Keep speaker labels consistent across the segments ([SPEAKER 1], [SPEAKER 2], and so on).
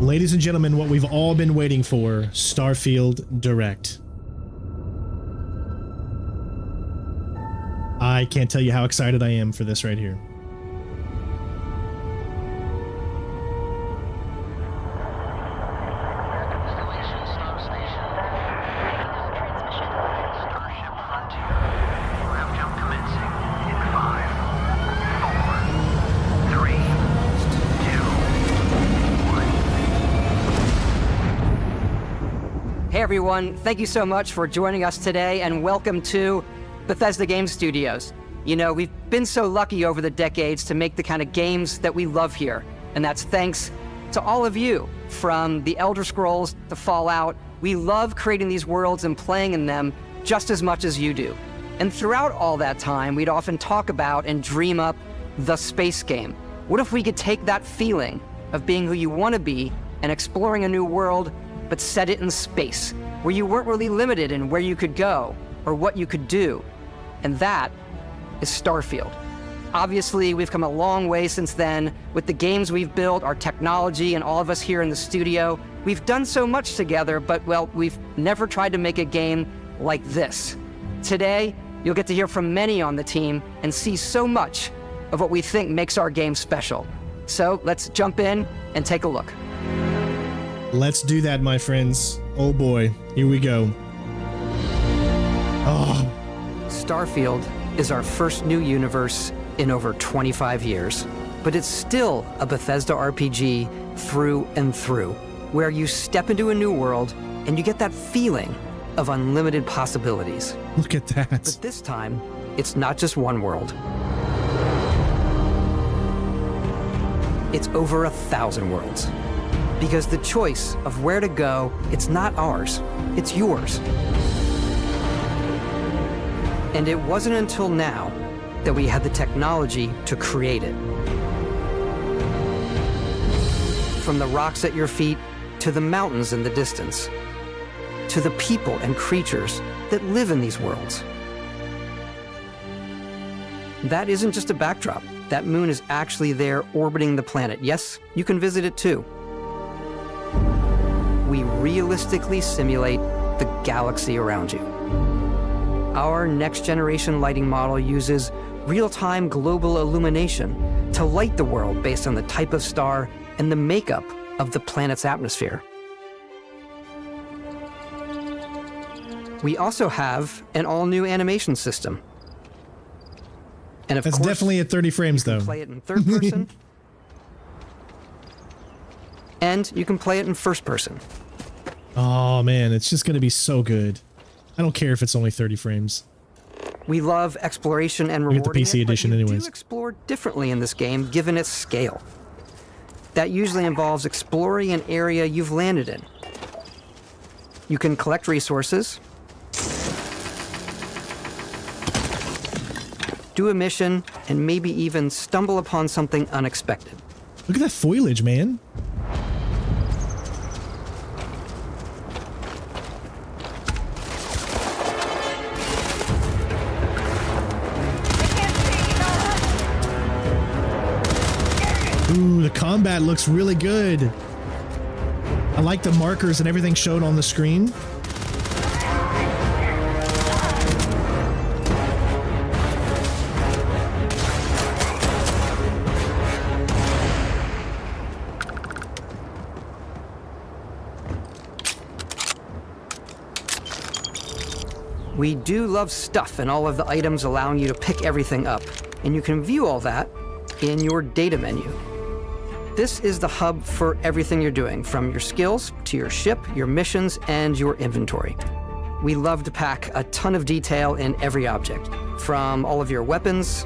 [SPEAKER 1] Ladies and gentlemen, what we've all been waiting for, Starfield Direct. I can't tell you how excited I am for this right here.
[SPEAKER 2] Hey everyone, thank you so much for joining us today and welcome to Bethesda Game Studios. You know, we've been so lucky over the decades to make the kind of games that we love here, and that's thanks to all of you. From the Elder Scrolls to Fallout, we love creating these worlds and playing in them just as much as you do. And throughout all that time, we'd often talk about and dream up the space game. What if we could take that feeling of being who you want to be and exploring a new world, but set it in space, where you weren't really limited in where you could go or what you could do. And that is Starfield. Obviously, we've come a long way since then with the games we've built, our technology, and all of us here in the studio. We've done so much together, but well, we've never tried to make a game like this. Today, you'll get to hear from many on the team and see so much of what we think makes our game special. So let's jump in and take a look.
[SPEAKER 1] Let's do that, my friends. Oh boy, here we go. Oh.
[SPEAKER 2] Starfield is our first new universe in over 25 years, but it's still a Bethesda RPG through and through, where you step into a new world and you get that feeling of unlimited possibilities.
[SPEAKER 1] Look at that.
[SPEAKER 2] But this time, it's not just one world. It's over 1,000 worlds. Because the choice of where to go, it's not ours, it's yours. And it wasn't until now that we had the technology to create it. From the rocks at your feet, to the mountains in the distance, to the people and creatures that live in these worlds. That isn't just a backdrop. That moon is actually there orbiting the planet. Yes, you can visit it too. We realistically simulate the galaxy around you. Our next-generation lighting model uses real-time global illumination to light the world based on the type of star and the makeup of the planet's atmosphere. We also have an all-new animation system. And of
[SPEAKER 1] That's
[SPEAKER 2] course,
[SPEAKER 1] definitely at 30 frames, though.
[SPEAKER 2] You can play it in third person, and you can play it in first person.
[SPEAKER 1] Oh man, it's just gonna be so good. I don't care if it's only 30 frames.
[SPEAKER 2] We love exploration and
[SPEAKER 1] We get the
[SPEAKER 2] rewarding
[SPEAKER 1] PC
[SPEAKER 2] it,
[SPEAKER 1] edition
[SPEAKER 2] but you
[SPEAKER 1] anyways.
[SPEAKER 2] do explore differently in this game, given its scale. That usually involves exploring an area you've landed in. You can collect resources, do a mission, and maybe even stumble upon something unexpected.
[SPEAKER 1] Look at that foliage, man. Ooh, the combat looks really good. I like the markers and everything showed on the screen.
[SPEAKER 2] We do love stuff and all of the items allowing you to pick everything up, and you can view all that in your data menu. This is the hub for everything you're doing, from your skills to your ship, your missions, and your inventory. We love to pack a ton of detail in every object, from all of your weapons,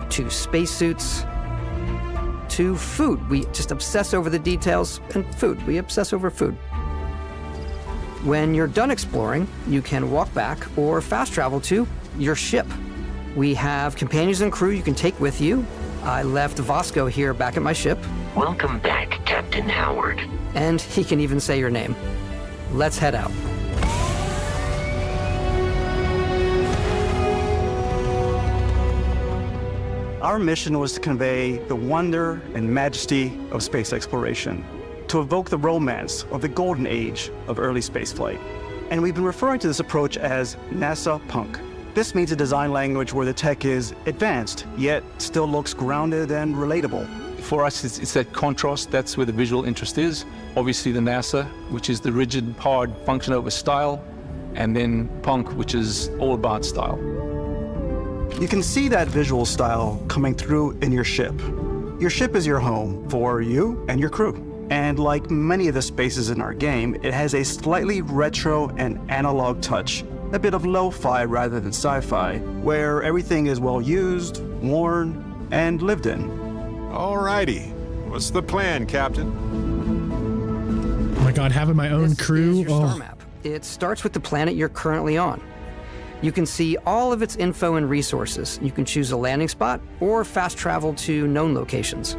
[SPEAKER 2] to spacesuits, to food. We just obsess over the details, and food. We obsess over food. When you're done exploring, you can walk back or fast travel to your ship. We have companions and crew you can take with you. I left Vasco here back at my ship.
[SPEAKER 3] Welcome back, Captain Howard.
[SPEAKER 2] And he can even say your name. Let's head out.
[SPEAKER 4] Our mission was to convey the wonder and majesty of space exploration. to evoke the romance of the golden age of early spaceflight. And we've been referring to this approach as NASA Punk. This means a design language where the tech is advanced, yet still looks grounded and relatable.
[SPEAKER 5] For us, it's that contrast. That's where the visual interest is. Obviously the NASA, which is the rigid, hard function over style, and then Punk, which is all about style.
[SPEAKER 4] You can see that visual style coming through in your ship. Your ship is your home for you and your crew. And like many of the spaces in our game, it has a slightly retro and analog touch, a bit of lo-fi rather than sci-fi, where everything is well used, worn, and lived in.
[SPEAKER 6] Alrighty. What's the plan, Captain?
[SPEAKER 1] Oh my god, having my own
[SPEAKER 2] This
[SPEAKER 1] crew.
[SPEAKER 2] is your star map. It starts with the planet you're currently on. You can see all of its info and resources. You can choose a landing spot or fast travel to known locations.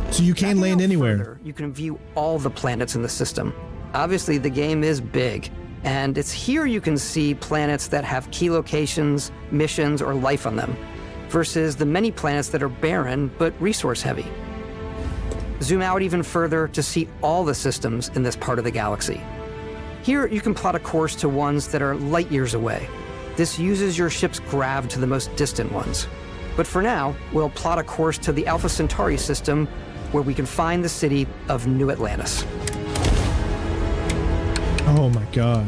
[SPEAKER 1] So you can land anywhere.
[SPEAKER 2] Further, you can view all the planets in the system. Obviously, the game is big, and it's here you can see planets that have key locations, missions, or life on them, versus the many planets that are barren but resource-heavy. Zoom out even further to see all the systems in this part of the galaxy. Here, you can plot a course to ones that are light years away. This uses your ship's grav to the most distant ones. But for now, we'll plot a course to the Alpha Centauri system, where we can find the city of New Atlantis.
[SPEAKER 1] Oh my god.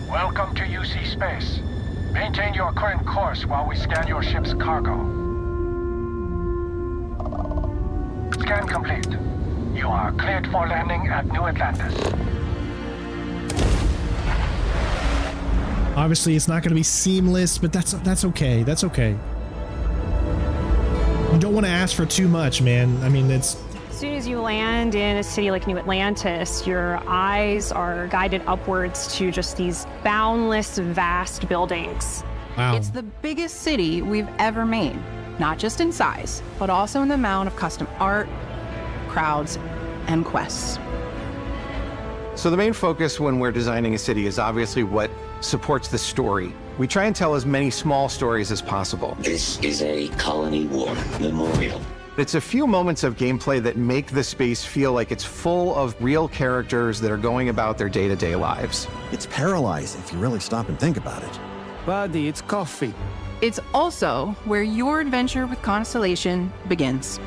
[SPEAKER 7] Welcome to UC Space. Maintain your current course while we scan your ship's cargo. Scan complete. You are cleared for landing at New Atlantis.
[SPEAKER 1] Obviously, it's not going to be seamless, but that's okay. That's okay. You don't want to ask for too much, man. I mean, it's...
[SPEAKER 8] As soon as you land in a city like New Atlantis, your eyes are guided upwards to just these boundless, vast buildings.
[SPEAKER 1] Wow.
[SPEAKER 9] It's the biggest city we've ever made, not just in size, but also in the amount of custom art, crowds, and quests.
[SPEAKER 10] So the main focus when we're designing a city is obviously what supports the story. We try and tell as many small stories as possible.
[SPEAKER 3] This is a Colony War memorial.
[SPEAKER 10] It's a few moments of gameplay that make the space feel like it's full of real characters that are going about their day-to-day lives.
[SPEAKER 11] It's paralyzing if you really stop and think about it.
[SPEAKER 4] Buddy, it's coffee.
[SPEAKER 9] It's also where your adventure with Constellation begins.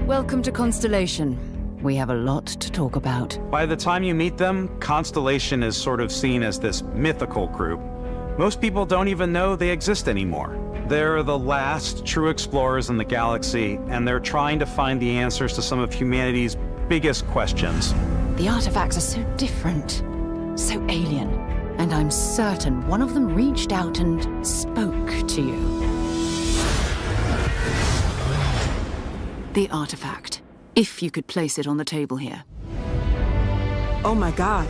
[SPEAKER 12] Welcome to Constellation. We have a lot to talk about.
[SPEAKER 13] By the time you meet them, Constellation is sort of seen as this mythical group. Most people don't even know they exist anymore. They're the last true explorers in the galaxy, and they're trying to find the answers to some of humanity's biggest questions.
[SPEAKER 12] The artifacts are so different, so alien, and I'm certain one of them reached out and spoke to you. The artifact. If you could place it on the table here.
[SPEAKER 14] Oh my god.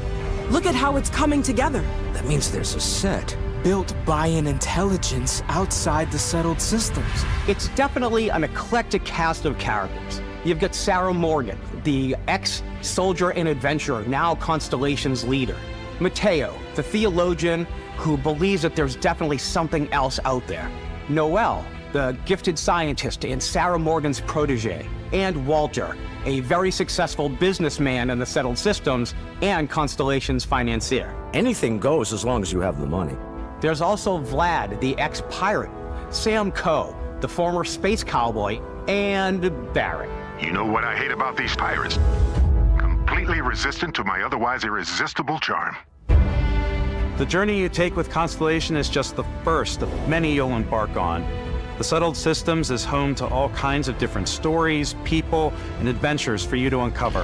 [SPEAKER 14] Look at how it's coming together.
[SPEAKER 15] That means there's a set built by an intelligence outside the settled systems.
[SPEAKER 16] It's definitely an eclectic cast of characters. You've got Sarah Morgan, the ex-soldier and adventurer, now Constellation's leader. Mateo, the theologian who believes that there's definitely something else out there. Noel, the gifted scientist and Sarah Morgan's protege. And Walter, a very successful businessman in the settled systems and Constellation's financier.
[SPEAKER 15] Anything goes as long as you have the money.
[SPEAKER 16] There's also Vlad, the ex-pirate, Sam Coe, the former space cowboy, and Barrett.
[SPEAKER 17] You know what I hate about these pirates? Completely resistant to my otherwise irresistible charm.
[SPEAKER 13] The journey you take with Constellation is just the first of many you'll embark on. The Settled Systems is home to all kinds of different stories, people, and adventures for you to uncover.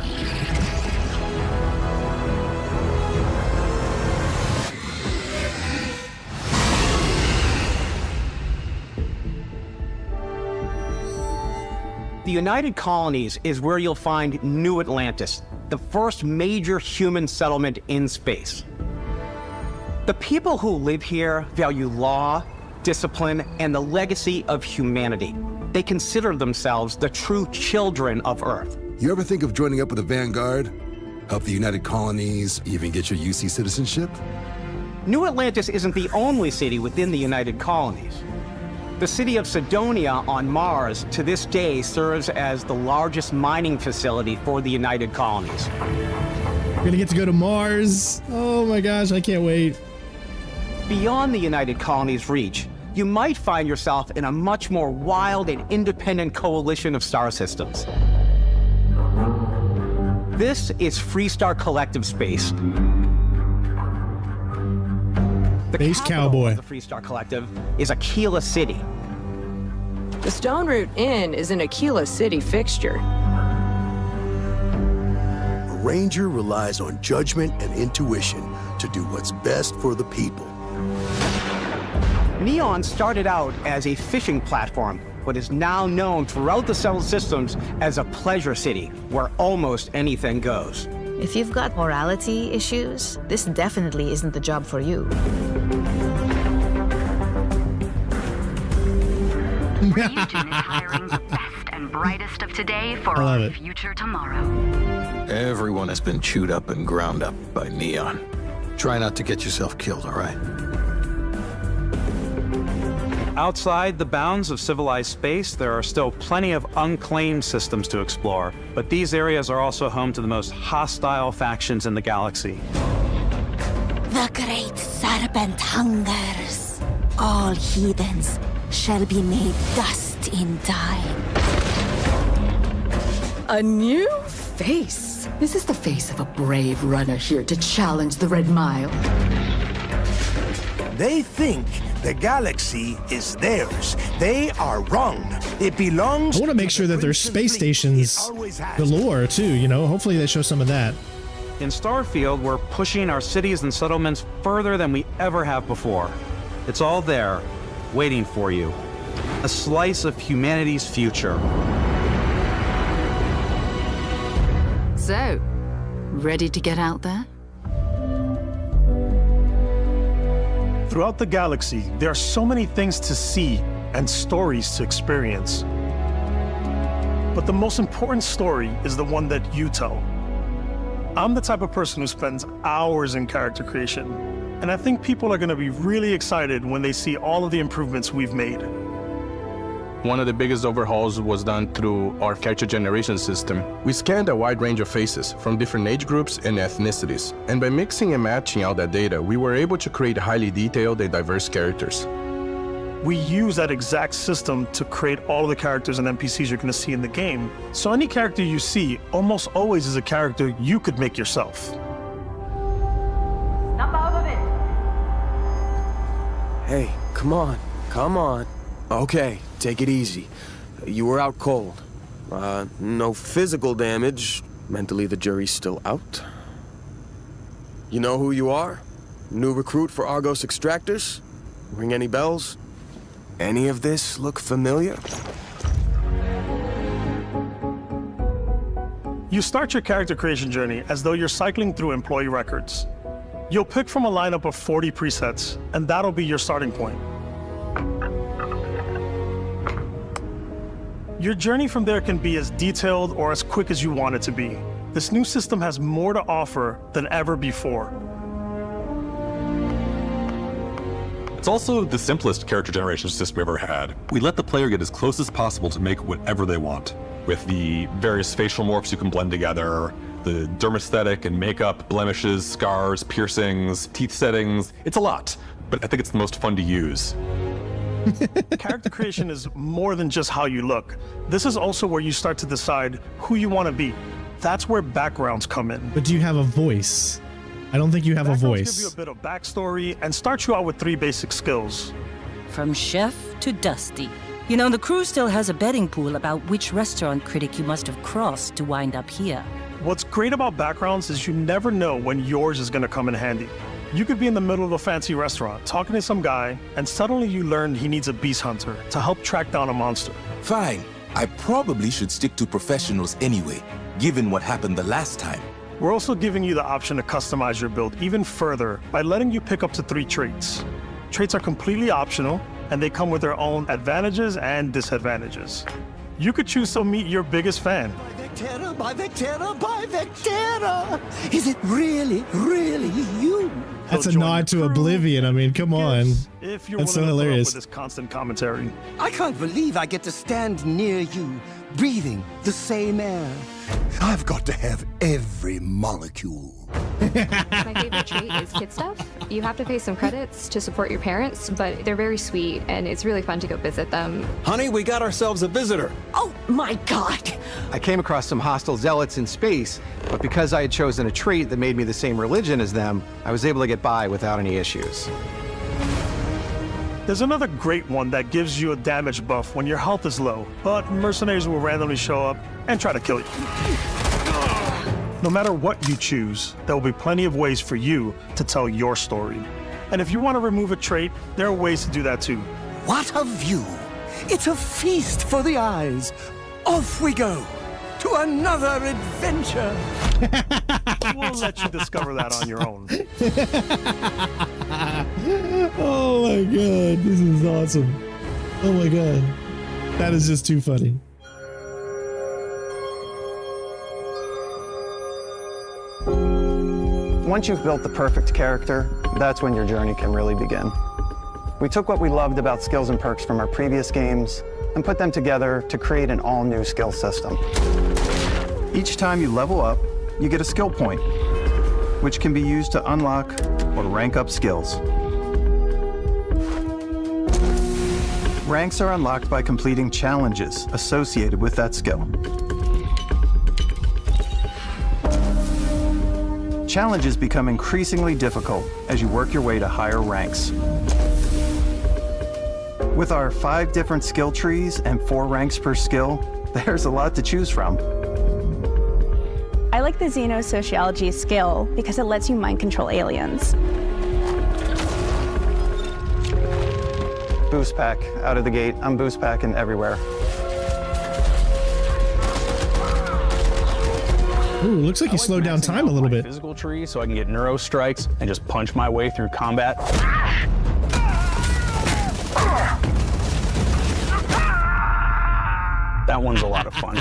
[SPEAKER 16] The United Colonies is where you'll find New Atlantis, the first major human settlement in space. The people who live here value law, discipline, and the legacy of humanity. They consider themselves the true children of Earth.
[SPEAKER 18] You ever think of joining up with the Vanguard? Help the United Colonies, even get your UC citizenship?
[SPEAKER 16] New Atlantis isn't the only city within the United Colonies. The city of Sidonia on Mars to this day serves as the largest mining facility for the United Colonies.
[SPEAKER 1] We're gonna get to go to Mars. Oh my gosh, I can't wait.
[SPEAKER 16] Beyond the United Colonies' reach, you might find yourself in a much more wild and independent coalition of star systems. This is Freestar Collective Space. The
[SPEAKER 1] Base Cowboy.
[SPEAKER 16] Of the Freestar Collective is Aquila City.
[SPEAKER 19] The Stone Root Inn is an Aquila City fixture.
[SPEAKER 20] A ranger relies on judgment and intuition to do what's best for the people.
[SPEAKER 16] Neon started out as a fishing platform, but is now known throughout the settled systems as a pleasure city where almost anything goes.
[SPEAKER 12] If you've got morality issues, this definitely isn't the job for you.
[SPEAKER 21] Region is hiring the best and brightest of today for our future tomorrow.
[SPEAKER 22] Everyone has been chewed up and ground up by Neon. Try not to get yourself killed, all right?
[SPEAKER 13] Outside the bounds of civilized space, there are still plenty of unclaimed systems to explore, but these areas are also home to the most hostile factions in the galaxy.
[SPEAKER 23] The great serpent hungers. All heathens shall be made dust in time.
[SPEAKER 12] A new face. Is this the face of a brave runner here to challenge the Red Mile?
[SPEAKER 24] They think the galaxy is theirs. They are wrong. It belongs.
[SPEAKER 1] I want to make sure that there's space stations galore too, you know? Hopefully they show some of that.
[SPEAKER 13] In Starfield, we're pushing our cities and settlements further than we ever have before. It's all there, waiting for you. A slice of humanity's future.
[SPEAKER 12] So, ready to get out there?
[SPEAKER 25] Throughout the galaxy, there are so many things to see and stories to experience. But the most important story is the one that you tell. I'm the type of person who spends hours in character creation, and I think people are going to be really excited when they see all of the improvements we've made.
[SPEAKER 5] One of the biggest overhauls was done through our character generation system.
[SPEAKER 26] We scanned a wide range of faces from different age groups and ethnicities, and by mixing and matching all that data, we were able to create highly detailed and diverse characters.
[SPEAKER 25] We use that exact system to create all of the characters and NPCs you're going to see in the game, so any character you see almost always is a character you could make yourself.
[SPEAKER 21] Snap out of it!
[SPEAKER 15] Hey, come on, come on. Okay, take it easy. You were out cold. No physical damage. Mentally, the jury's still out. You know who you are? New recruit for Argos Extractors? Ring any bells? Any of this look familiar?
[SPEAKER 25] You start your character creation journey as though you're cycling through employee records. You'll pick from a lineup of 40 presets, and that'll be your starting point. Your journey from there can be as detailed or as quick as you want it to be. This new system has more to offer than ever before.
[SPEAKER 27] It's also the simplest character generation system we've ever had. We let the player get as close as possible to make whatever they want. With the various facial morphs you can blend together, the dermesthetic and makeup, blemishes, scars, piercings, teeth settings. It's a lot, but I think it's the most fun to use.
[SPEAKER 25] Character creation is more than just how you look. This is also where you start to decide who you want to be. That's where backgrounds come in.
[SPEAKER 1] But do you have a voice? I don't think you have a voice.
[SPEAKER 25] Give you a bit of backstory and start you out with 3 basic skills.
[SPEAKER 28] From chef to dusty. You know, the crew still has a betting pool about which restaurant critic you must have crossed to wind up here.
[SPEAKER 25] What's great about backgrounds is you never know when yours is going to come in handy. You could be in the middle of a fancy restaurant talking to some guy, and suddenly you learn he needs a beast hunter to help track down a monster.
[SPEAKER 29] Fine. I probably should stick to professionals anyway, given what happened the last time.
[SPEAKER 25] We're also giving you the option to customize your build even further by letting you pick up to 3 traits. Traits are completely optional, and they come with their own advantages and disadvantages. You could choose to meet your biggest fan.
[SPEAKER 2] Vectera, by Vectera, by Vectera! Is it really, really you?
[SPEAKER 1] That's a nod to Oblivion. I mean, come on.
[SPEAKER 25] If you're
[SPEAKER 1] That's so
[SPEAKER 25] willing to put up
[SPEAKER 1] hilarious.
[SPEAKER 25] with this constant commentary.
[SPEAKER 2] I can't believe I get to stand near you, breathing the same air. I've got to have every molecule.
[SPEAKER 3] My favorite trait is kid stuff. You have to pay some credits to support your parents, but they're very sweet, and it's really fun to go visit them.
[SPEAKER 22] Honey, we got ourselves a visitor.
[SPEAKER 23] Oh my god!
[SPEAKER 16] I came across some hostile zealots in space, but because I had chosen a trait that made me the same religion as them, I was able to get by without any issues.
[SPEAKER 25] There's another great one that gives you a damage buff when your health is low, but mercenaries will randomly show up and try to kill you. No matter what you choose, there will be plenty of ways for you to tell your story. And if you want to remove a trait, there are ways to do that too.
[SPEAKER 2] What a view! It's a feast for the eyes. Off we go to another adventure.
[SPEAKER 25] We'll let you discover that on your own.
[SPEAKER 1] Oh my god, this is awesome. Oh my god. That is just too funny.
[SPEAKER 4] Once you've built the perfect character, that's when your journey can really begin. We took what we loved about skills and perks from our previous games and put them together to create an all-new skill system. Each time you level up, you get a skill point, which can be used to unlock or rank up skills. Ranks are unlocked by completing challenges associated with that skill. Challenges become increasingly difficult as you work your way to higher ranks. With our 5 different skill trees and 4 ranks per skill, there's a lot to choose from.
[SPEAKER 6] I like the Xenosociology skill because it lets you mind control aliens.
[SPEAKER 4] Boost pack out of the gate. I'm boost packing everywhere.
[SPEAKER 1] Ooh, looks like you slowed down time a little bit.
[SPEAKER 7] Physical tree so I can get neuro strikes and just punch my way through combat. That one's a lot of fun.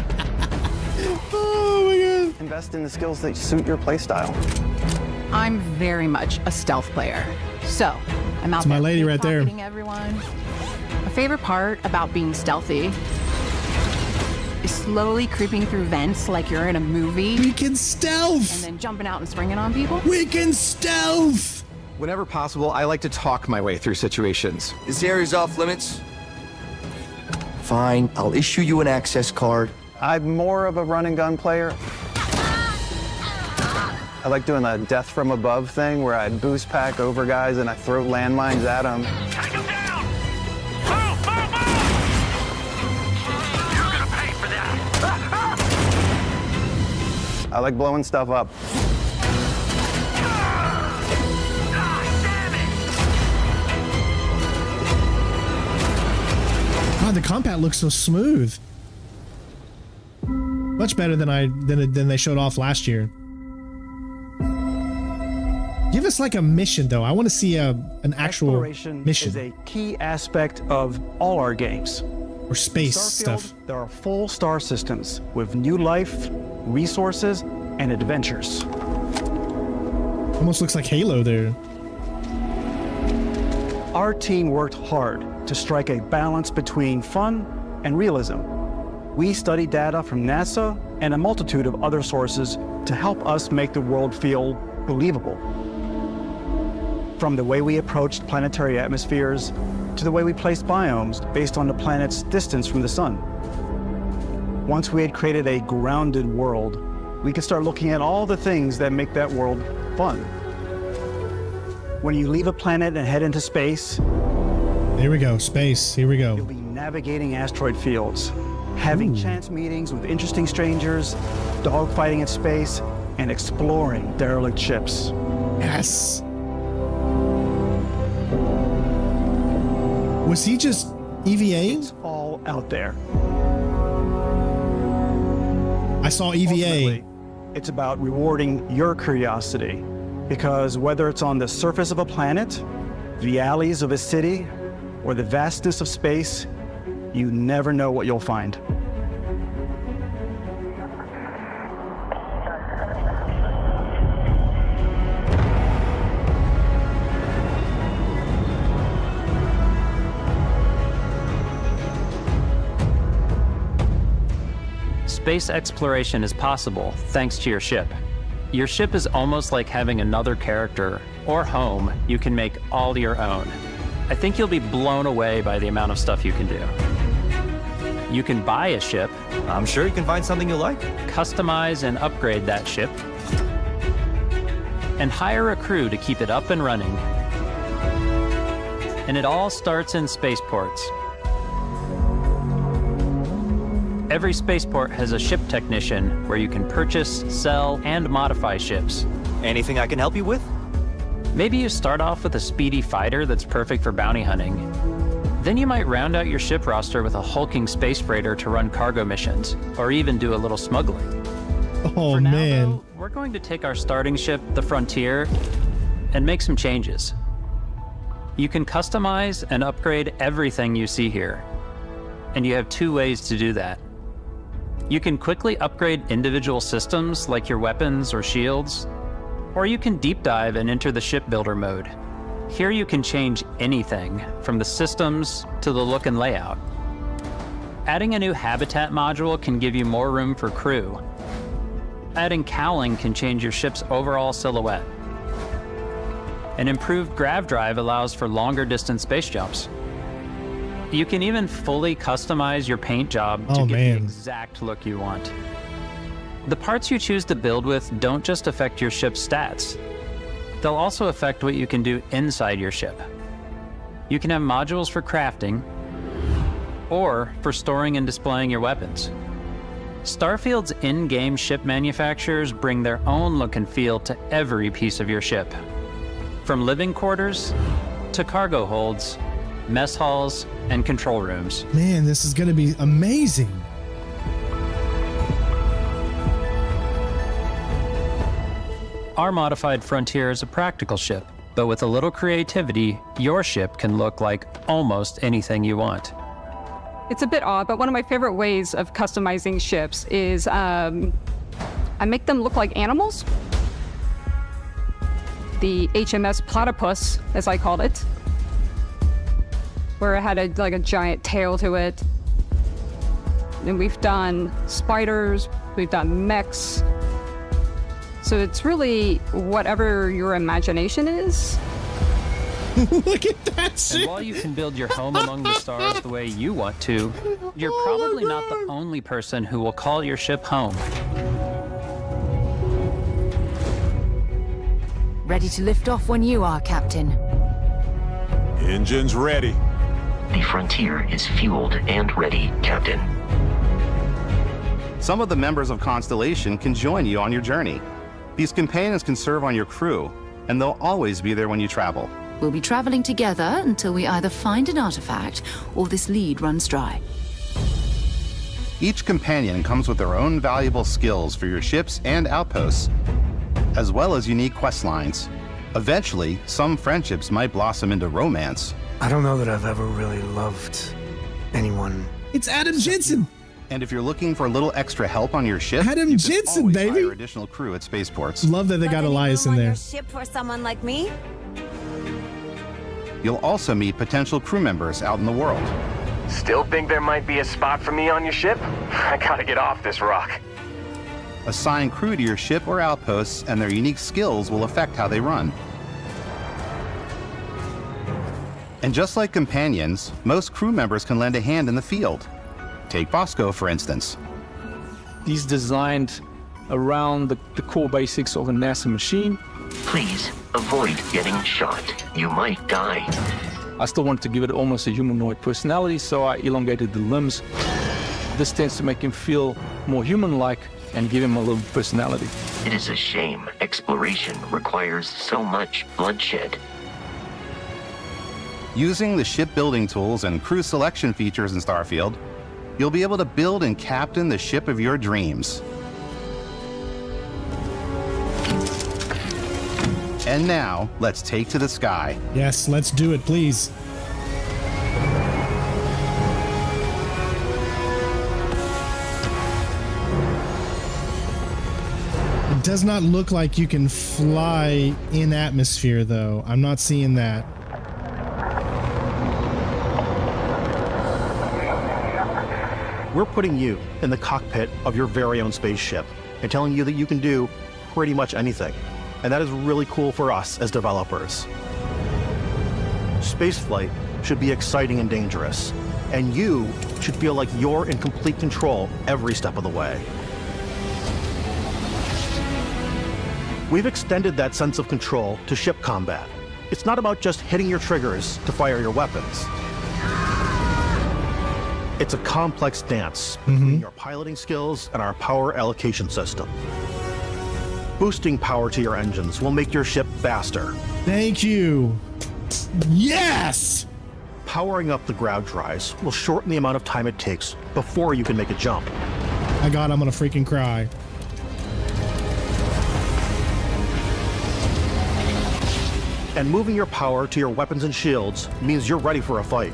[SPEAKER 1] Oh my god.
[SPEAKER 4] Invest in the skills that suit your playstyle.
[SPEAKER 12] I'm very much a stealth player. So, I'm out
[SPEAKER 1] It's my lady right there.
[SPEAKER 12] pickpocketing everyone. My favorite part about being stealthy is slowly creeping through vents like you're in a movie.
[SPEAKER 1] We can stealth!
[SPEAKER 12] And then jumping out and springing on people.
[SPEAKER 1] We can stealth!
[SPEAKER 16] Whenever possible, I like to talk my way through situations.
[SPEAKER 2] This area's off limits. Fine, I'll issue you an access card.
[SPEAKER 4] I'm more of a run and gun player. I like doing the death from above thing where I boost pack over guys and I throw landmines at them.
[SPEAKER 17] Take him down! Move, move, move! You're gonna pay for that!
[SPEAKER 4] I like blowing stuff up.
[SPEAKER 1] God, the combat looks so smooth. Much better than they showed off last year. Give us like a mission though. I want to see an actual
[SPEAKER 25] Exploration
[SPEAKER 1] mission.
[SPEAKER 25] is a key aspect of all our games.
[SPEAKER 1] Or space
[SPEAKER 25] Starfield,
[SPEAKER 1] stuff.
[SPEAKER 25] There are full star systems with new life, resources, and adventures.
[SPEAKER 1] Almost looks like Halo there.
[SPEAKER 25] Our team worked hard to strike a balance between fun and realism. We studied data from NASA and a multitude of other sources to help us make the world feel believable. From the way we approached planetary atmospheres to the way we placed biomes based on the planet's distance from the sun. Once we had created a grounded world, we could start looking at all the things that make that world fun. When you leave a planet and head into space,
[SPEAKER 1] here we go, space, here we go.
[SPEAKER 25] You'll be navigating asteroid fields, having chance meetings with interesting strangers, dogfighting in space, and exploring derelict ships.
[SPEAKER 1] Yes. Was he just EVAing?
[SPEAKER 25] It's all out there.
[SPEAKER 1] I saw EVA.
[SPEAKER 25] Ultimately, it's about rewarding your curiosity, because whether it's on the surface of a planet, the alleys of a city,
[SPEAKER 8] or the vastness of space, you never know what you'll find.
[SPEAKER 9] Space exploration is possible thanks to your ship. Your ship is almost like having another character or home you can make all your own. I think you'll be blown away by the amount of stuff you can do. You can buy a ship.
[SPEAKER 10] I'm sure you can find something you like.
[SPEAKER 9] Customize and upgrade that ship. And hire a crew to keep it up and running. And it all starts in spaceports. Every spaceport has a ship technician where you can purchase, sell, and modify ships.
[SPEAKER 10] Anything I can help you with?
[SPEAKER 9] Maybe you start off with a speedy fighter that's perfect for bounty hunting. Then you might round out your ship roster with a hulking space freighter to run cargo missions, or even do a little smuggling.
[SPEAKER 1] Oh,
[SPEAKER 9] For now,
[SPEAKER 1] man.
[SPEAKER 9] though, we're going to take our starting ship, the Frontier, and make some changes. You can customize and upgrade everything you see here. And you have two ways to do that. You can quickly upgrade individual systems like your weapons or shields, or you can deep dive and enter the shipbuilder mode. Here you can change anything from the systems to the look and layout. Adding a new habitat module can give you more room for crew. Adding cowling can change your ship's overall silhouette. An improved grav drive allows for longer distance space jumps. You can even fully customize your paint job to get the exact look you want. The parts you choose to build with don't just affect your ship's stats. They'll also affect what you can do inside your ship. You can have modules for crafting or for storing and displaying your weapons. Starfield's in-game ship manufacturers bring their own look and feel to every piece of your ship. From living quarters to cargo holds, mess halls, and control rooms.
[SPEAKER 1] Man, this is going to be amazing.
[SPEAKER 9] Our modified Frontier is a practical ship, but with a little creativity, your ship can look like almost anything you want.
[SPEAKER 11] It's a bit odd, but one of my favorite ways of customizing ships is I make them look like animals. The HMS Platypus, as I called it, where it had a giant tail to it. And we've done spiders, we've done mechs. So it's really whatever your imagination is.
[SPEAKER 1] Look at that shit.
[SPEAKER 9] And while you can build your home among the stars the way you want to, you're probably not the only person who will call your ship home.
[SPEAKER 12] Ready to lift off when you are, Captain.
[SPEAKER 17] Engines ready.
[SPEAKER 14] The Frontier is fueled and ready, Captain.
[SPEAKER 18] Some of the members of Constellation can join you on your journey. These companions can serve on your crew, and they'll always be there when you travel.
[SPEAKER 12] We'll be traveling together until we either find an artifact or this lead runs dry.
[SPEAKER 18] Each companion comes with their own valuable skills for your ships and outposts, as well as unique quest lines. Eventually, some friendships might blossom into romance.
[SPEAKER 15] I don't know that I've ever really loved anyone.
[SPEAKER 1] It's Adam Jensen.
[SPEAKER 18] And if you're looking for a little extra help on your ship,
[SPEAKER 1] Adam
[SPEAKER 18] you
[SPEAKER 1] Jensen,
[SPEAKER 18] can always
[SPEAKER 1] baby.
[SPEAKER 18] hire additional crew at spaceports.
[SPEAKER 1] Love that they got Elias in there.
[SPEAKER 23] Ship for someone like me?
[SPEAKER 18] You'll also meet potential crew members out in the world.
[SPEAKER 19] Still think there might be a spot for me on your ship? I gotta get off this rock.
[SPEAKER 18] Assign crew to your ship or outposts, and their unique skills will affect how they run. And just like companions, most crew members can lend a hand in the field. Take Bosco, for instance.
[SPEAKER 5] He's designed around the core basics of a NASA machine.
[SPEAKER 14] Please avoid getting shot. You might die.
[SPEAKER 5] I still wanted to give it almost a humanoid personality, so I elongated the limbs. This tends to make him feel more human-like and give him a little personality.
[SPEAKER 14] It is a shame exploration requires so much bloodshed.
[SPEAKER 18] Using the shipbuilding tools and crew selection features in Starfield, you'll be able to build and captain the ship of your dreams. And now, let's take to the sky.
[SPEAKER 1] Yes, let's do it, please. does not look like you can fly in atmosphere, though. I'm not seeing that.
[SPEAKER 25] We're putting you in the cockpit of your very own spaceship and telling you that you can do pretty much anything. And that is really cool for us as developers. Spaceflight should be exciting and dangerous, and you should feel like you're in complete control every step of the way. We've extended that sense of control to ship combat. It's not about just hitting your triggers to fire your weapons. It's a complex dance between your piloting skills and our power allocation system. Boosting power to your engines will make your ship faster.
[SPEAKER 1] Thank you. Yes!
[SPEAKER 25] Powering up the ground drives will shorten the amount of time it takes before you can make a jump.
[SPEAKER 1] My God, I'm gonna freaking cry.
[SPEAKER 25] And moving your power to your weapons and shields means you're ready for a fight.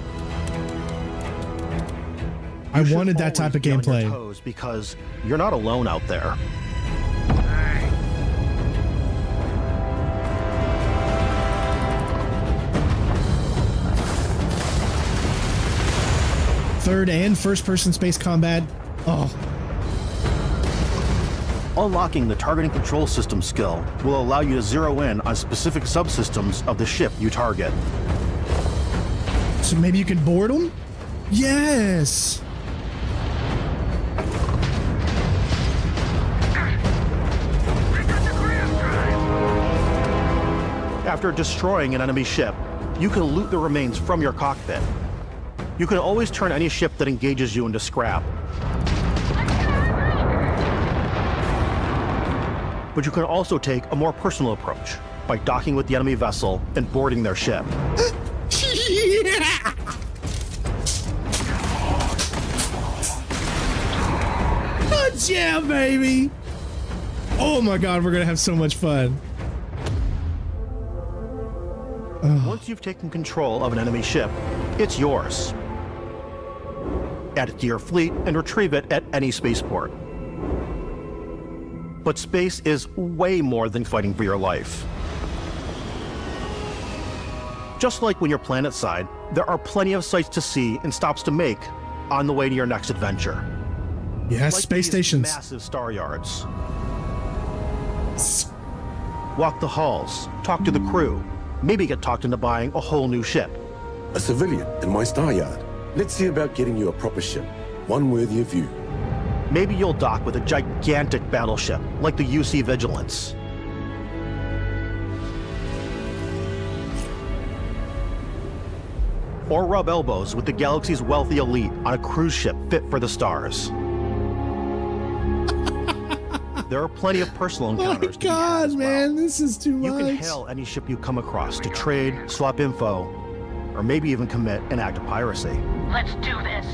[SPEAKER 1] I wanted that type of gameplay.
[SPEAKER 25] Because you're not alone out there.
[SPEAKER 1] Third and first person space combat. Oh.
[SPEAKER 25] Unlocking the targeting control system skill will allow you to zero in on specific subsystems of the ship you target.
[SPEAKER 1] So maybe you can board them? Yes!
[SPEAKER 25] After destroying an enemy ship, you can loot the remains from your cockpit. You can always turn any ship that engages you into scrap. But you can also take a more personal approach by docking with the enemy vessel and boarding their ship.
[SPEAKER 1] Yeah! Oh, yeah, baby! Oh my God, we're gonna have so much fun.
[SPEAKER 25] Once you've taken control of an enemy ship, it's yours. Add it to your fleet and retrieve it at any spaceport. But space is way more than fighting for your life. Just like when you're planetside, there are plenty of sights to see and stops to make on the way to your next adventure.
[SPEAKER 1] Yes,
[SPEAKER 25] like
[SPEAKER 1] space stations.
[SPEAKER 25] Massive star yards. Walk the halls, talk to the crew, maybe get talked into buying a whole new ship.
[SPEAKER 3] A civilian in my star yard. Let's see about getting you a proper ship, one worthy of you.
[SPEAKER 25] Maybe you'll dock with a gigantic battleship, like the UC Vigilance. Or rub elbows with the galaxy's wealthy elite on a cruise ship fit for the stars. There are plenty of personal encounters.
[SPEAKER 1] Oh my God, man, this is too much.
[SPEAKER 25] You can hail any ship you come across to trade, swap info, or maybe even commit an act of piracy.
[SPEAKER 13] Let's do this.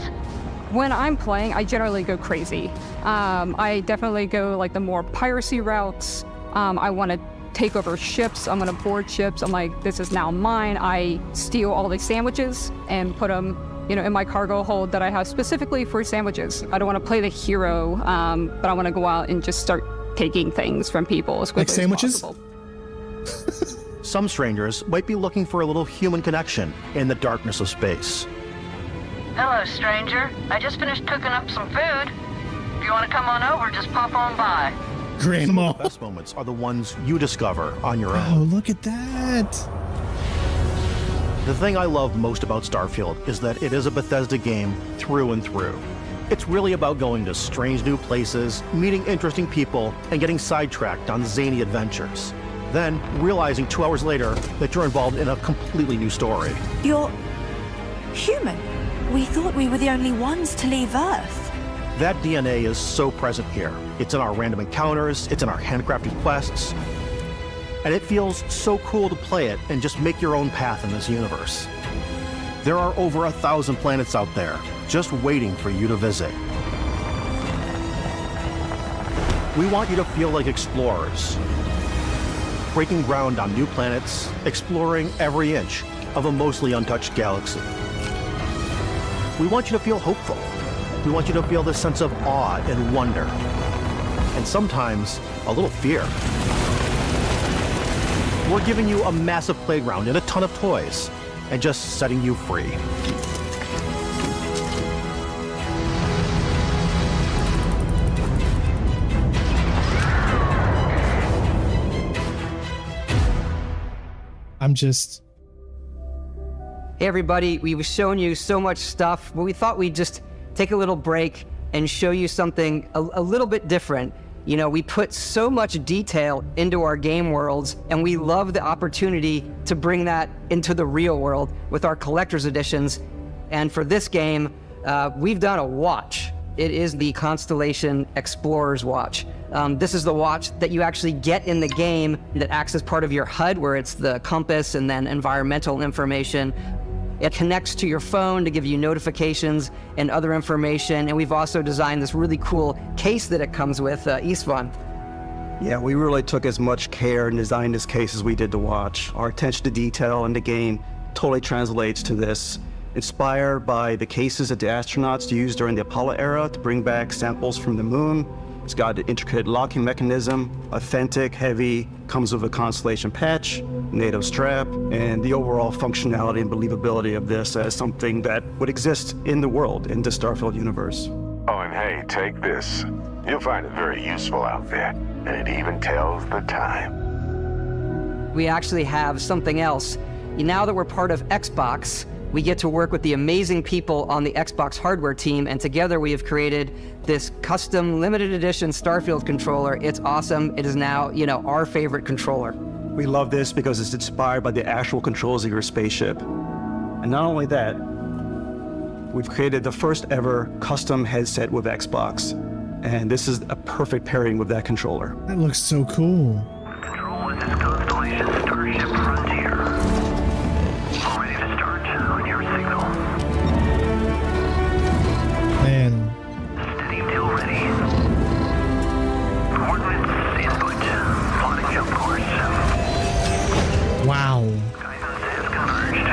[SPEAKER 11] When I'm playing, I generally go crazy. I definitely go like the more piracy routes. I want to take over ships. I'm going to board ships. I'm like, this is now mine. I steal all these sandwiches and put them, in my cargo hold that I have specifically for sandwiches. I don't want to play the hero, but I want to go out and just start taking things from people as quickly
[SPEAKER 1] like sandwiches?
[SPEAKER 11] as possible.
[SPEAKER 25] Some strangers might be looking for a little human connection in the darkness of space.
[SPEAKER 13] Hello, stranger. I just finished cooking up some food. If you want to come on over, just pop on by.
[SPEAKER 1] Grandma.
[SPEAKER 25] Some of the best moments are the ones you discover on your own.
[SPEAKER 1] Oh, look at that.
[SPEAKER 25] The thing I love most about Starfield is that it is a Bethesda game through and through. It's really about going to strange new places, meeting interesting people, and getting sidetracked on zany adventures. Then realizing 2 hours later that you're involved in a completely new story.
[SPEAKER 23] You're human. We thought we were the only ones to leave Earth.
[SPEAKER 25] That DNA is so present here. It's in our random encounters, it's in our handcrafted quests, and it feels so cool to play it and just make your own path in this universe. There are over 1,000 planets out there, just waiting for you to visit. We want you to feel like explorers, breaking ground on new planets, exploring every inch of a mostly untouched galaxy. We want you to feel hopeful. We want you to feel this sense of awe and wonder.
[SPEAKER 8] and sometimes a little fear. We're giving you a massive playground and a ton of toys, and just setting you free.
[SPEAKER 1] I'm just...
[SPEAKER 6] Hey everybody, we've shown you so much stuff, but we thought we'd just take a little break and show you something a little bit different. You know, we put so much detail into our game worlds, and we love the opportunity to bring that into the real world with our collector's editions. And for this game, we've done a watch. It is the Constellation Explorer's Watch. This is the watch that you actually get in the game that acts as part of your HUD, where it's the compass and then environmental information. It connects to your phone to give you notifications and other information. And we've also designed this really cool case that it comes with, Istvan.
[SPEAKER 8] Yeah, we really took as much care in designing this case as we did the watch. Our attention to detail in the game totally translates to this. Inspired by the cases that the astronauts used during the Apollo era to bring back samples from the moon. It's got an intricate locking mechanism, authentic, heavy, comes with a Constellation patch, NATO strap, and the overall functionality and believability of this as something that would exist in the world, in the Starfield universe.
[SPEAKER 17] Oh, and hey, take this. You'll find it very useful out there, and it even tells the time.
[SPEAKER 6] We actually have something else. Now that we're part of Xbox, we get to work with the amazing people on the Xbox hardware team, and together we have created this custom limited edition Starfield controller. It's awesome. It is now, you know, our favorite controller.
[SPEAKER 8] We love this because it's inspired by the actual controls of your spaceship. And not only that, we've created the first ever custom headset with Xbox. And this is a perfect pairing with that controller.
[SPEAKER 1] That looks so cool.
[SPEAKER 19] Control, this is Constellation Starship Frontier. All ready to start on your signal.
[SPEAKER 1] Man.
[SPEAKER 19] Steady till ready. Coordinates input. Plotting jump course.
[SPEAKER 1] Wow.
[SPEAKER 19] Guidance has converged.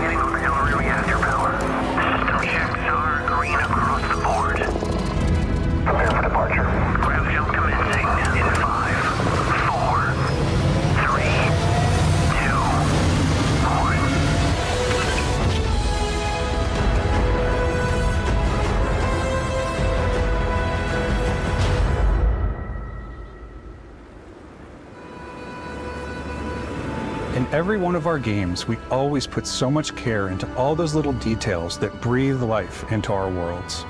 [SPEAKER 19] Getting auxiliary reactor power. System checks are green across the board. Prepare for departure. Grav jump commencing in 5, 4, 3, 2, 1.
[SPEAKER 7] In every one of our games, we always put so much care into all those little details that breathe life into our worlds.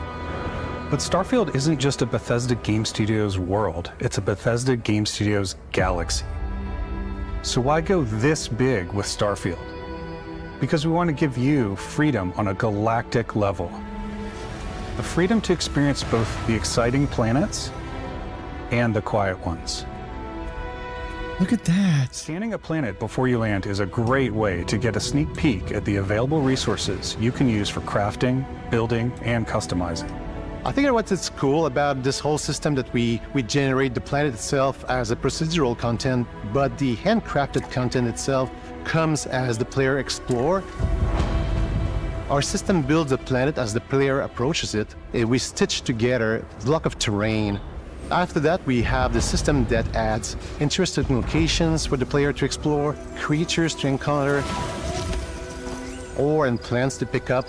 [SPEAKER 7] But Starfield isn't just a Bethesda Game Studios world, it's a Bethesda Game Studios galaxy. So why go this big with Starfield? Because we want to give you freedom on a galactic level. The freedom to experience both the exciting planets and the quiet ones.
[SPEAKER 1] Look at that.
[SPEAKER 7] Scanning a planet before you land is a great way to get a sneak peek at the available resources you can use for crafting, building, and customizing.
[SPEAKER 18] I think what's cool about this whole system that we generate the planet itself as a procedural content, but the handcrafted content itself comes as the player explore. Our system builds the planet as the player approaches it. We stitch together a block of terrain. After that, we have the system that adds interesting locations for the player to explore, creatures to encounter, ore and plants to pick up.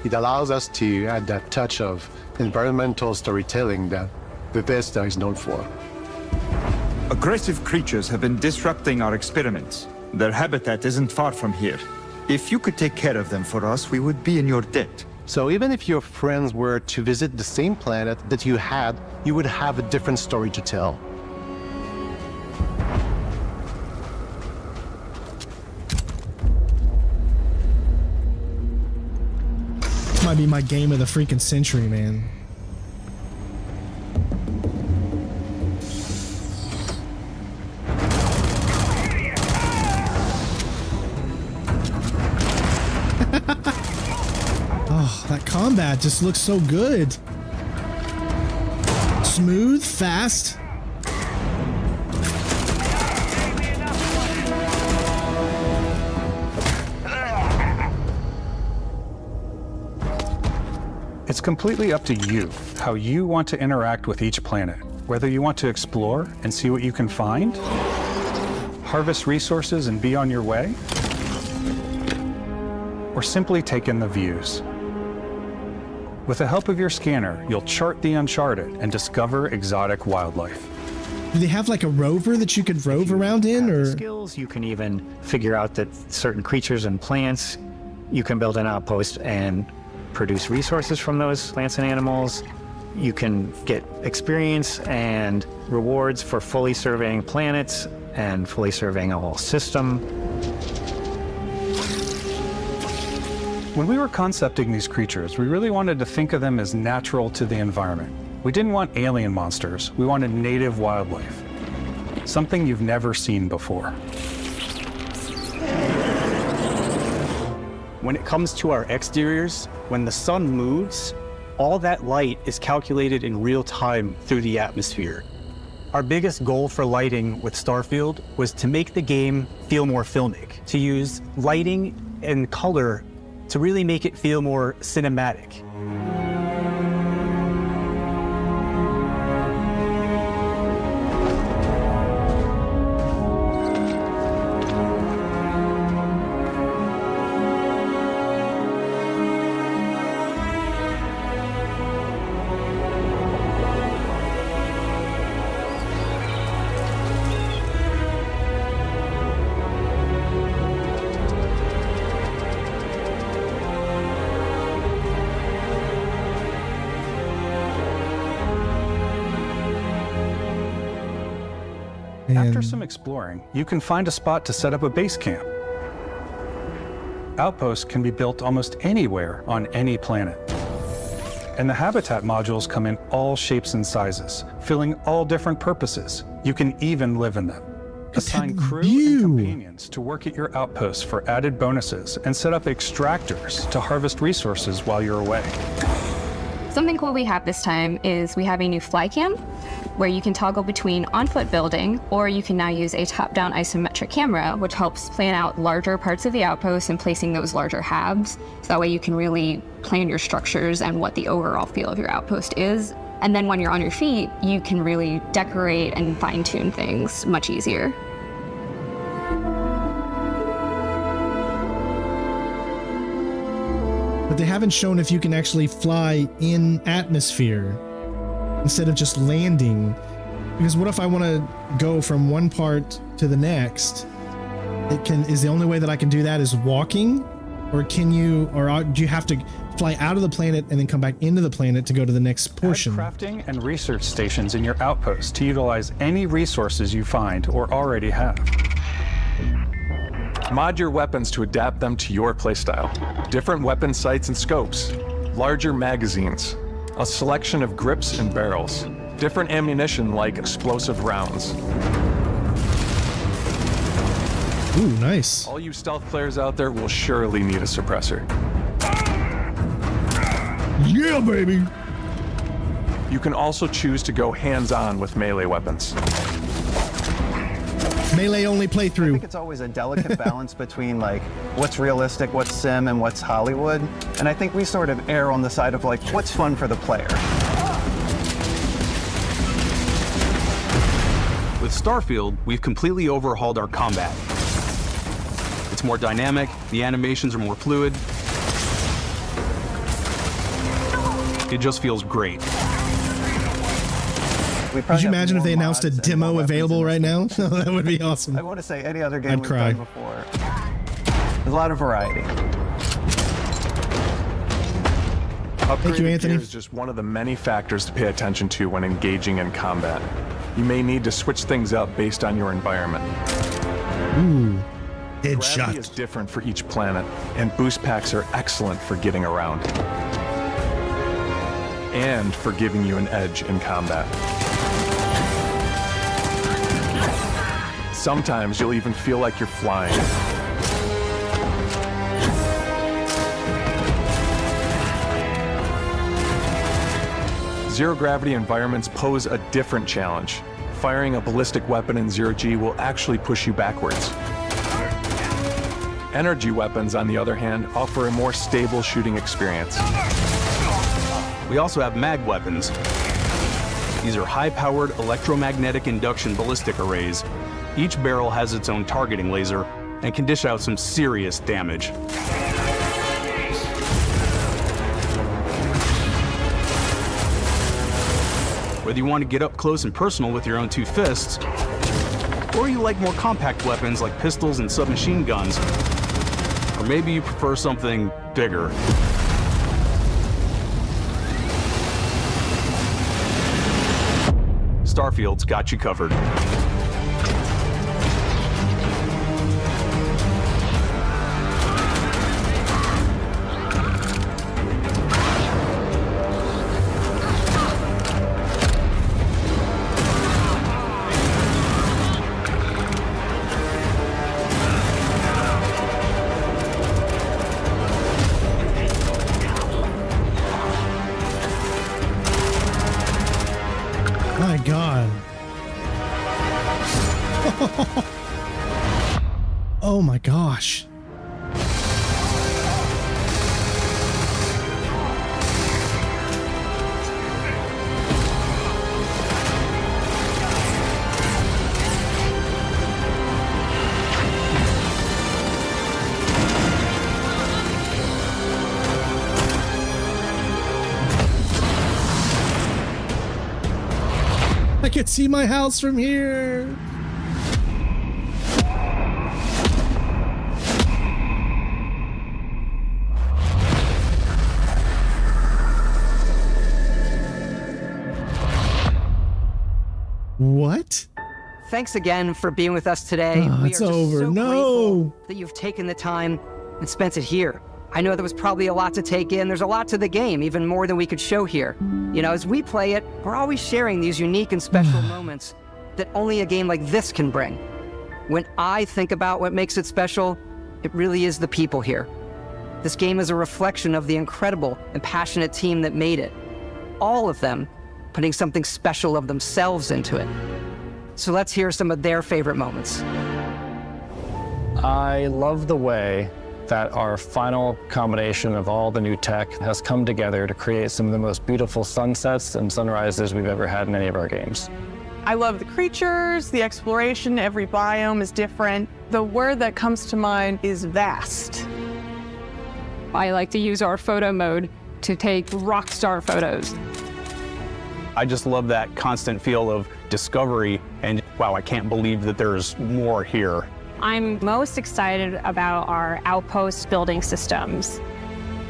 [SPEAKER 18] It allows us to add that touch of environmental storytelling that Bethesda is known for.
[SPEAKER 20] Aggressive creatures have been disrupting our experiments. Their habitat isn't far from here. If you could take care of them for us, we would be in your debt.
[SPEAKER 18] So even if your friends were to visit the same planet that you had, you would have a different story to tell.
[SPEAKER 1] This might be my game of the freaking century, man. Oh, that combat just looks so good. Smooth, fast.
[SPEAKER 7] It's completely up to you how you want to interact with each planet, whether you want to explore and see what you can find, harvest resources and be on your way, or simply take in the views. With the help of your scanner, you'll chart the uncharted and discover exotic wildlife.
[SPEAKER 1] Do they have like a rover that you could rove around in, or?
[SPEAKER 2] Skills, you can even figure out that certain creatures and plants, you can build an outpost and produce resources from those plants and animals. You can get experience and rewards for fully surveying planets and fully surveying a whole system.
[SPEAKER 7] When we were concepting these creatures, we really wanted to think of them as natural to the environment. We didn't want alien monsters, we wanted native wildlife. Something you've never seen before.
[SPEAKER 16] When it comes to our exteriors, when the sun moves, all that light is calculated in real time through the atmosphere. Our biggest goal for lighting with Starfield was to make the game feel more filmic, to use lighting and color to really make it feel more cinematic.
[SPEAKER 7] After some exploring, you can find a spot to set up a base camp. Outposts can be built almost anywhere on any planet. And the habitat modules come in all shapes and sizes, filling all different purposes. You can even live in them. Assign crew and companions to work at your outposts for added bonuses and set up extractors to harvest resources while you're away.
[SPEAKER 11] Something cool we have this time is we have a new fly cam where you can toggle between on-foot building, or you can now use a top-down isometric camera, which helps plan out larger parts of the outpost and placing those larger halves. So that way you can really plan your structures and what the overall feel of your outpost is. And then when you're on your feet, you can really decorate and fine-tune things much easier.
[SPEAKER 1] But they haven't shown if you can actually fly in atmosphere instead of just landing. Because what if I want to go from one part to the next? Is the only way that I can do that is walking? Or can you, or do you have to fly out of the planet and then come back into the planet to go to the next portion?
[SPEAKER 7] Add crafting and research stations in your outpost to utilize any resources you find or already have.
[SPEAKER 21] Mod your weapons to adapt them to your playstyle. Different weapon sights and scopes, larger magazines, a selection of grips and barrels, different ammunition like explosive rounds.
[SPEAKER 1] Ooh, nice.
[SPEAKER 21] All you stealth players out there will surely need a suppressor.
[SPEAKER 1] Yeah, baby!
[SPEAKER 21] You can also choose to go hands-on with melee weapons.
[SPEAKER 1] Melee only playthrough.
[SPEAKER 4] I think it's always a delicate balance between like what's realistic, what's sim, and what's Hollywood. And I think we sort of err on the side of like what's fun for the player.
[SPEAKER 22] With Starfield, we've completely overhauled our combat. It's more dynamic, the animations are more fluid. It just feels great.
[SPEAKER 1] Could you imagine if they announced a demo available right now? That would be awesome.
[SPEAKER 4] I want to say any other game
[SPEAKER 1] I'd
[SPEAKER 4] we've
[SPEAKER 1] cry.
[SPEAKER 4] done before. There's a lot of variety.
[SPEAKER 21] Upgraded
[SPEAKER 1] you, Anthony.
[SPEAKER 21] gear is just one of the many factors to pay attention to when engaging in combat. You may need to switch things up based on your environment.
[SPEAKER 1] Ooh,
[SPEAKER 21] Gravity
[SPEAKER 1] headshot.
[SPEAKER 21] is different for each planet, and boost packs are excellent for getting around. And for giving you an edge in combat. Sometimes you'll even feel like you're flying. Zero-gravity environments pose a different challenge. Firing a ballistic weapon in zero-G will actually push you backwards. Energy weapons, on the other hand, offer a more stable shooting experience.
[SPEAKER 22] We also have mag weapons. These are high-powered electromagnetic induction ballistic arrays. Each barrel has its own targeting laser and can dish out some serious damage. Whether you want to get up close and personal with your own two fists, or you like more compact weapons like pistols and submachine guns, or maybe you prefer something bigger. Starfield's got you covered.
[SPEAKER 1] My God. Oh my gosh. I can see my house from here. What?
[SPEAKER 6] Thanks again for being with us today.
[SPEAKER 1] Oh,
[SPEAKER 6] we
[SPEAKER 1] it's
[SPEAKER 6] are just
[SPEAKER 1] over.
[SPEAKER 6] so
[SPEAKER 1] No.
[SPEAKER 6] grateful that you've taken the time and spent it here. I know there was probably a lot to take in. There's a lot to the game, even more than we could show here. You know, as we play it, we're always sharing these unique and special moments that only a game like this can bring. When I think about what makes it special, it really is the people here. This game is a reflection of the incredible and passionate team that made it. All of them putting something special of themselves into it. So let's hear some of their favorite moments.
[SPEAKER 9] I love the way that our final combination of all the new tech has come together to create some of the most beautiful sunsets and sunrises we've ever had in any of our games.
[SPEAKER 10] I love the creatures, the exploration, every biome is different. The word that comes to mind is vast.
[SPEAKER 11] I like to use our photo mode to take rock star photos.
[SPEAKER 22] I just love that constant feel of discovery and, wow, I can't believe that there's more here.
[SPEAKER 12] I'm most excited about our Outpost building systems.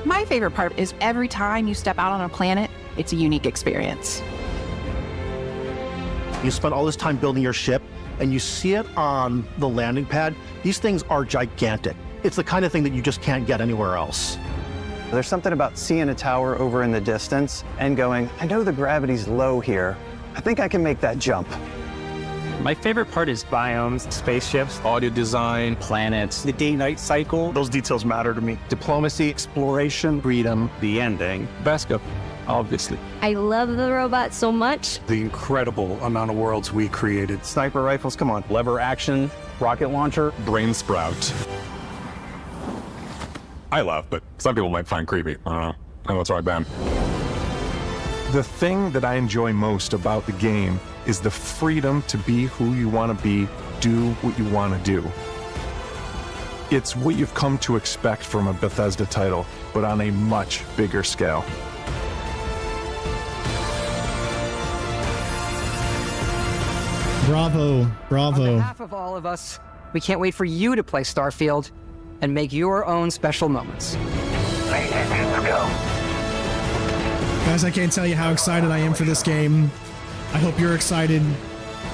[SPEAKER 15] My favorite part is every time you step out on a planet, it's a unique experience.
[SPEAKER 24] You spend all this time building your ship and you see it on the landing pad. These things are gigantic. It's the kind of thing that you just can't get anywhere else.
[SPEAKER 4] There's something about seeing a tower over in the distance and going, I know the gravity's low here. I think I can make that jump.
[SPEAKER 9] My favorite part is biomes, spaceships,
[SPEAKER 22] audio design,
[SPEAKER 16] planets, the day-night cycle.
[SPEAKER 25] Those details matter to me.
[SPEAKER 16] Diplomacy, exploration, freedom, the ending.
[SPEAKER 5] Vasco, obviously.
[SPEAKER 26] I love the robot so much.
[SPEAKER 7] The incredible amount of worlds we created.
[SPEAKER 16] Sniper rifles, come on.
[SPEAKER 22] Lever action, rocket launcher.
[SPEAKER 21] Brain sprout. I love, but some people might find creepy. I don't know. I know it's right, Ben. The thing that I enjoy most about the game is the freedom to be who you want to be, do what you want to do. It's what you've come to expect from a Bethesda title, but on a much bigger scale.
[SPEAKER 1] Bravo, bravo.
[SPEAKER 6] On behalf of all of us, we can't wait for you to play Starfield and make your own special moments.
[SPEAKER 19] Let's go.
[SPEAKER 1] Guys, I can't tell you how excited I am for this game. I hope you're excited.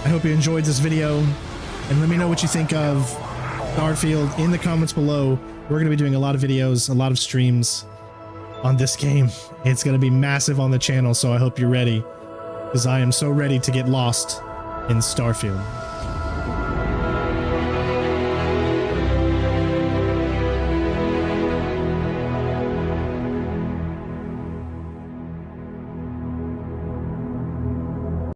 [SPEAKER 1] I hope you enjoyed this video. And let me know what you think of Starfield in the comments below. We're going to be doing a lot of videos, a lot of streams on this game. It's going to be massive on the channel, so I hope you're ready. Because I am so ready to get lost in Starfield.